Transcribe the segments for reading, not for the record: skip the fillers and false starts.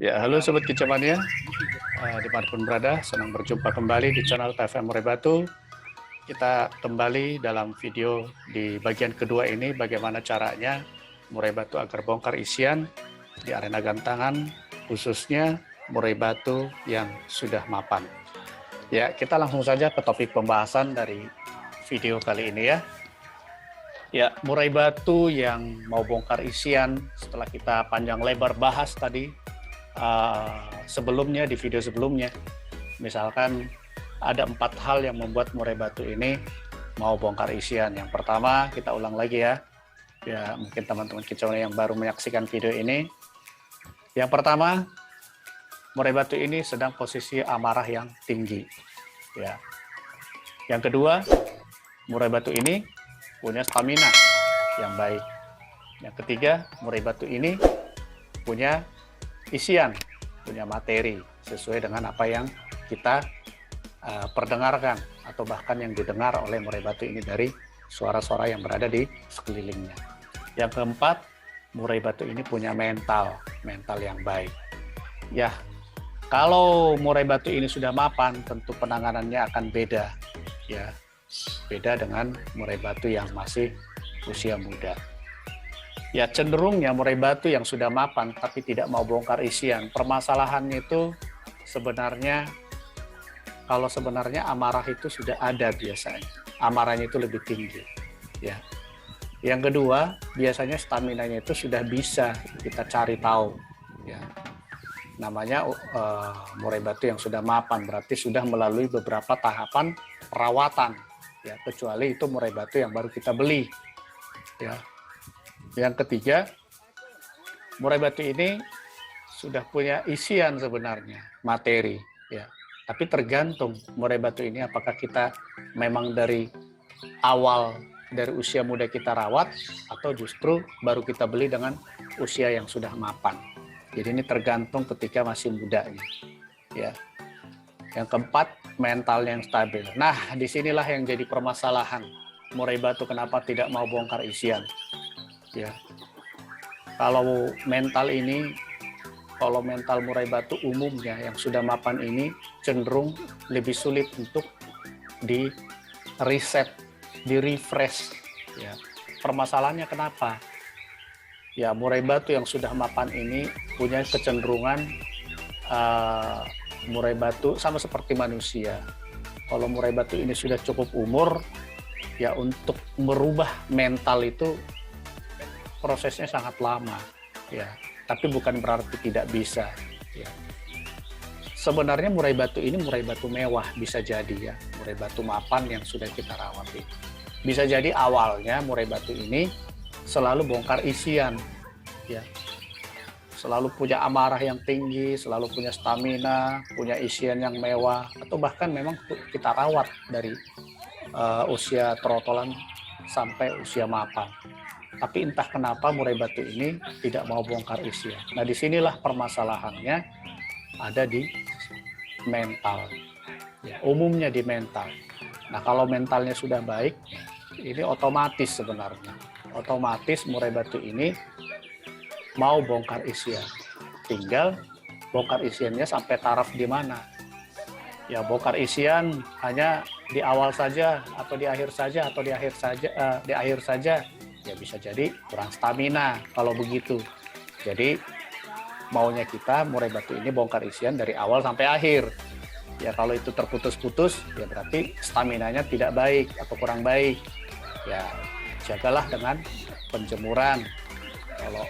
Ya, halo Sobat Kicamania, dimanapun berada, senang berjumpa kembali di channel TFM Murai Batu. Kita kembali dalam video di bagian kedua ini, bagaimana caranya murai batu agar bongkar isian di arena gantangan, khususnya murai batu yang sudah mapan. Ya, kita langsung saja ke topik pembahasan dari video kali ini ya. Ya, murai batu yang mau bongkar isian setelah kita panjang lebar bahas tadi, sebelumnya di video sebelumnya, misalkan ada 4 hal yang membuat murai batu ini mau bongkar isian. Yang pertama, kita ulang lagi ya. Ya, mungkin teman-teman kicauan yang baru menyaksikan video ini. Yang pertama, murai batu ini sedang posisi amarah yang tinggi. Ya. Yang kedua, murai batu ini punya stamina yang baik. Yang ketiga, murai batu ini punya isian, punya materi sesuai dengan apa yang kita perdengarkan atau bahkan yang didengar oleh murai batu ini dari suara-suara yang berada di sekelilingnya. Yang keempat, murai batu ini punya mental yang baik. Ya, kalau murai batu ini sudah mapan, tentu penanganannya akan beda, ya, beda dengan murai batu yang masih usia muda. Ya, cenderungnya murai batu yang sudah mapan tapi tidak mau bongkar isian, permasalahannya itu sebenarnya, kalau sebenarnya amarah itu sudah ada biasanya, amarahnya itu lebih tinggi. Ya. Yang kedua, biasanya staminanya itu sudah bisa kita cari tahu. Ya. Namanya murai batu yang sudah mapan, berarti sudah melalui beberapa tahapan perawatan. Ya, kecuali itu murai batu yang baru kita beli. Ya. Yang ketiga, murai batu ini sudah punya isian sebenarnya, materi. Ya. Tapi tergantung murai batu ini apakah kita memang dari awal, dari usia muda kita rawat, atau justru baru kita beli dengan usia yang sudah mapan. Jadi ini tergantung ketika masih mudanya. Ya. Yang keempat, mental yang stabil. Nah, disinilah yang jadi permasalahan. Murai batu kenapa tidak mau bongkar isian. Ya, kalau mental murai batu umumnya yang sudah mapan ini cenderung lebih sulit untuk di reset, di refresh. Ya, permasalahannya kenapa? Ya, murai batu yang sudah mapan ini punya kecenderungan murai batu sama seperti manusia. Kalau murai batu ini sudah cukup umur, ya untuk merubah mental itu prosesnya sangat lama, ya. Tapi bukan berarti tidak bisa. Ya. Sebenarnya murai batu ini murai batu mewah bisa jadi ya, murai batu mapan yang sudah kita rawat ini. Bisa jadi awalnya murai batu ini selalu bongkar isian, ya. Selalu punya amarah yang tinggi, selalu punya stamina, punya isian yang mewah, atau bahkan memang kita rawat dari usia trotolan sampai usia mapan. Tapi entah kenapa murai batu ini tidak mau bongkar isian. Nah, disinilah permasalahannya ada di mental. Ya, umumnya di mental. Nah, kalau mentalnya sudah baik, ini otomatis sebenarnya. Otomatis murai batu ini mau bongkar isian. Tinggal bongkar isiannya sampai taraf di mana. Ya, bongkar isian hanya di awal saja, atau di akhir saja, atau di akhir saja. Ya bisa jadi kurang stamina kalau begitu. Jadi maunya kita murai batu ini bongkar isian dari awal sampai akhir. Ya kalau itu terputus-putus, ya berarti staminanya tidak baik atau kurang baik. Ya jagalah dengan penjemuran. Kalau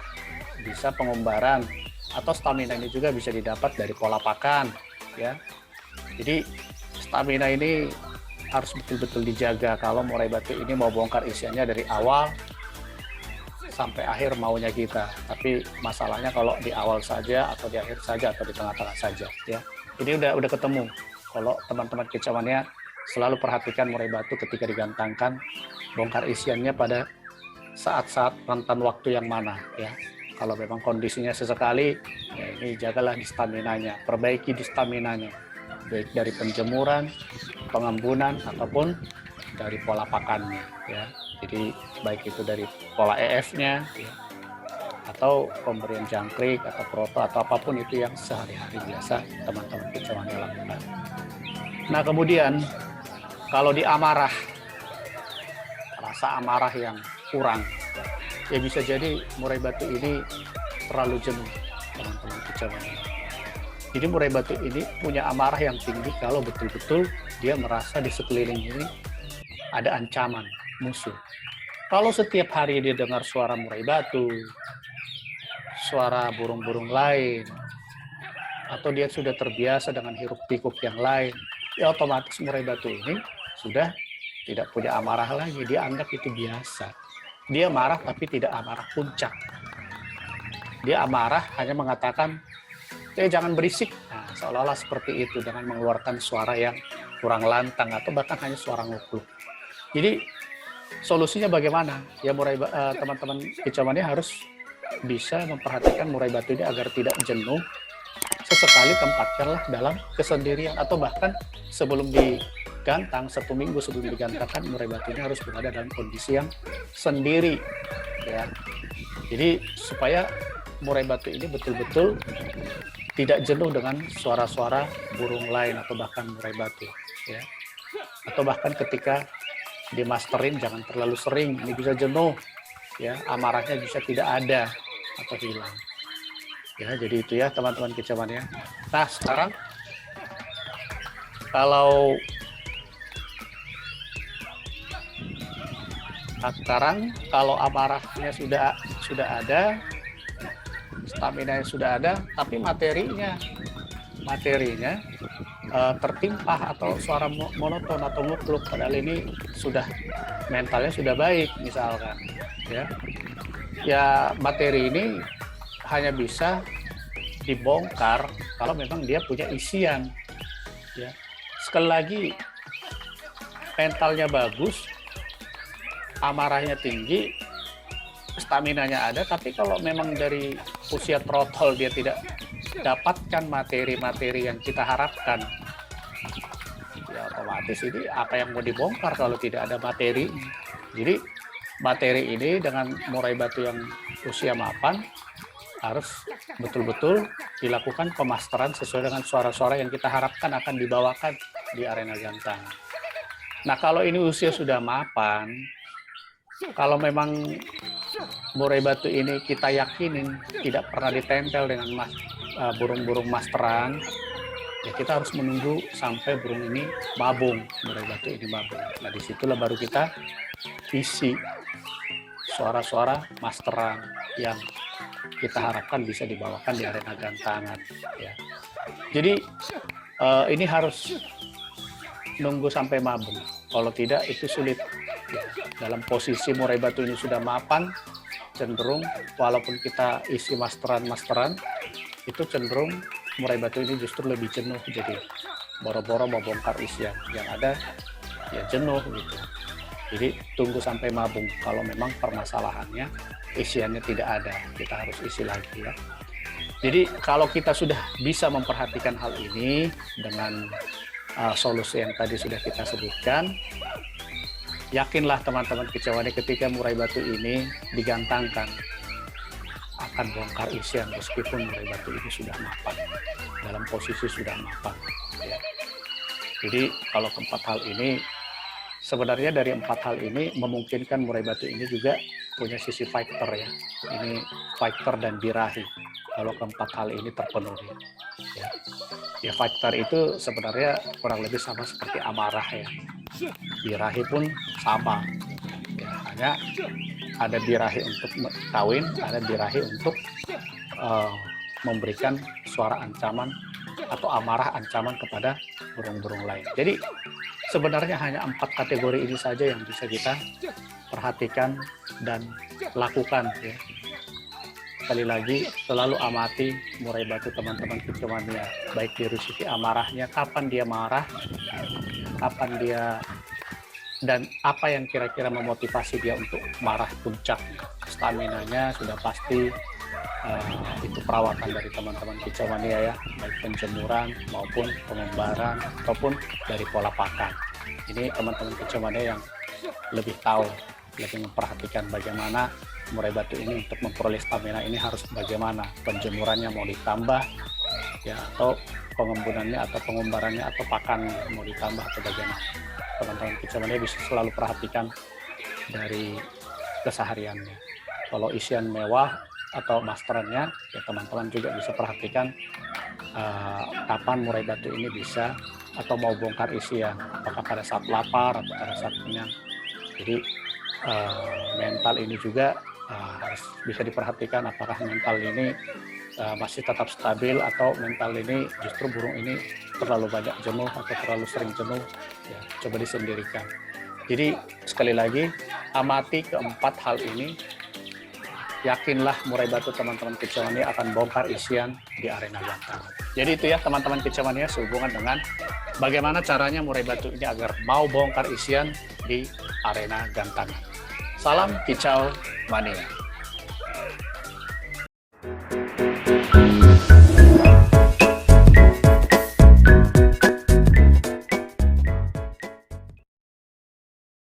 bisa pengumbaran, atau stamina ini juga bisa didapat dari pola pakan. Ya. Jadi stamina ini harus betul-betul dijaga kalau murai batu ini mau bongkar isiannya dari awal sampai akhir maunya kita. Tapi masalahnya kalau di awal saja, atau di akhir saja, atau di tengah-tengah saja, ya. Ini udah ketemu. Kalau teman-teman kicauannya selalu perhatikan murai batu ketika digantangkan, bongkar isiannya pada saat-saat rentan waktu yang mana, ya. Kalau memang kondisinya sesekali, ya ini jagalah di staminanya, perbaiki di staminanya, baik dari penjemuran, pengembunan, ataupun dari pola pakannya, ya. Jadi baik itu dari pola EF-nya, ya, atau pemberian jangkrik atau proto atau apapun itu yang sehari-hari biasa teman-teman kicauannya lakukan. Nah kemudian kalau di amarah, rasa amarah yang kurang, ya bisa jadi murai batu ini terlalu jenuh teman-teman kicauannya. Jadi murai batu ini punya amarah yang tinggi kalau betul-betul dia merasa di sekeliling ini ada ancaman musuh. Kalau setiap hari dia dengar suara murai batu, suara burung-burung lain, atau dia sudah terbiasa dengan hiruk-pikuk yang lain, ya otomatis murai batu ini sudah tidak punya amarah lagi. Dia anggap itu biasa. Dia marah tapi tidak amarah puncak. Dia amarah hanya mengatakan, jangan berisik. Nah, seolah-olah seperti itu dengan mengeluarkan suara yang kurang lantang atau bahkan hanya suara ngukluk. Jadi solusinya bagaimana? Ya teman-teman kicauannya harus bisa memperhatikan murai batu ini agar tidak jenuh. Sesekali tempatkanlah dalam kesendirian atau bahkan sebelum digantang, 1 minggu sebelum digantangkan, murai batu ini harus berada dalam kondisi yang sendiri. Ya. Jadi supaya murai batu ini betul-betul tidak jenuh dengan suara-suara burung lain atau bahkan murai batu. Ya. Atau bahkan ketika dimasterin jangan terlalu sering, ini bisa jenuh, ya amarahnya bisa tidak ada atau hilang. Ya jadi itu ya teman-teman kicauannya. Nah sekarang kalau amarahnya sudah ada, stamina sudah ada, tapi materinya tertimpah atau suara monoton atau ngukluk, padahal ini sudah mentalnya sudah baik misalkan, ya materi ini hanya bisa dibongkar kalau memang dia punya isian, ya. Sekali lagi, mentalnya bagus, amarahnya tinggi, staminanya ada, tapi kalau memang dari usia trotol dia tidak dapatkan materi-materi yang kita harapkan, ya otomatis ini apa yang mau dibongkar kalau tidak ada materi. Jadi materi ini dengan murai batu yang usia mapan harus betul-betul dilakukan pemasteran sesuai dengan suara-suara yang kita harapkan akan dibawakan di arena gantangan. Nah kalau ini usia sudah mapan, kalau memang murai batu ini kita yakinin tidak pernah ditempel dengan burung-burung masteran, ya kita harus menunggu sampai burung ini mabung, murai batu ini mabung. Nah disitulah baru kita isi suara-suara masteran yang kita harapkan bisa dibawakan di arena gantangan. Ya. Jadi ini harus nunggu sampai mabung. Kalau tidak itu sulit. Ya. Dalam posisi murai batu ini sudah mapan, cenderung walaupun kita isi masteran, itu cenderung murai batu ini justru lebih jenuh, jadi boro-boro mau bongkar isian yang ada ya jenuh gitu. Jadi tunggu sampai mabung. Kalau memang permasalahannya isiannya tidak ada, kita harus isi lagi ya. Jadi kalau kita sudah bisa memperhatikan hal ini dengan solusi yang tadi sudah kita sebutkan, yakinlah teman-teman kicauannya ketika murai batu ini digantangkan akan bongkar isian meskipun murai batu ini sudah mapan, dalam posisi sudah mapan. Ya. Jadi kalau keempat hal ini, sebenarnya dari 4 hal ini memungkinkan murai batu ini juga punya sisi fighter ya. Ini fighter dan birahi kalau keempat hal ini terpenuhi. Ya fighter itu sebenarnya kurang lebih sama seperti amarah ya. Birahi pun sama. Ya, hanya ada birahi untuk kawin, ada birahi untuk memberikan suara ancaman atau amarah ancaman kepada burung-burung lain. Jadi sebenarnya hanya 4 kategori ini saja yang bisa kita perhatikan dan lakukan ya. Sekali lagi selalu amati murai batu teman-teman kicauannya, baik dari sisi amarahnya, kapan dia marah, kapan dia, dan apa yang kira-kira memotivasi dia untuk marah puncak. Staminanya sudah pasti, itu perawatan dari teman-teman kicauannya ya, baik penjemuran maupun pengumbaran ataupun dari pola pakan. Ini teman-teman kicauannya yang lebih tahu, lebih memperhatikan bagaimana murai batu ini untuk memperoleh stamina ini harus bagaimana, penjemurannya mau ditambah ya, atau pengembunannya atau pengumbarannya atau pakannya mau ditambah atau bagaimana. Teman-teman kicauannya bisa selalu perhatikan dari kesehariannya. Kalau isian mewah atau masterannya, ya teman-teman juga bisa perhatikan kapan murai batu ini bisa atau mau bongkar isian, apakah pada saat lapar atau pada saat kenyang. Jadi mental ini juga harus bisa diperhatikan, apakah mental ini masih tetap stabil atau mental ini justru burung ini terlalu banyak jenuh atau terlalu sering jenuh, ya coba disendirikan. Jadi sekali lagi, amati keempat hal ini, yakinlah murai batu teman-teman kicauan ini akan bongkar isian di arena gantangan. Jadi itu ya teman-teman kicauannya sehubungan dengan bagaimana caranya murai batu ini agar mau bongkar isian di arena gantangan. Salam kicau mania.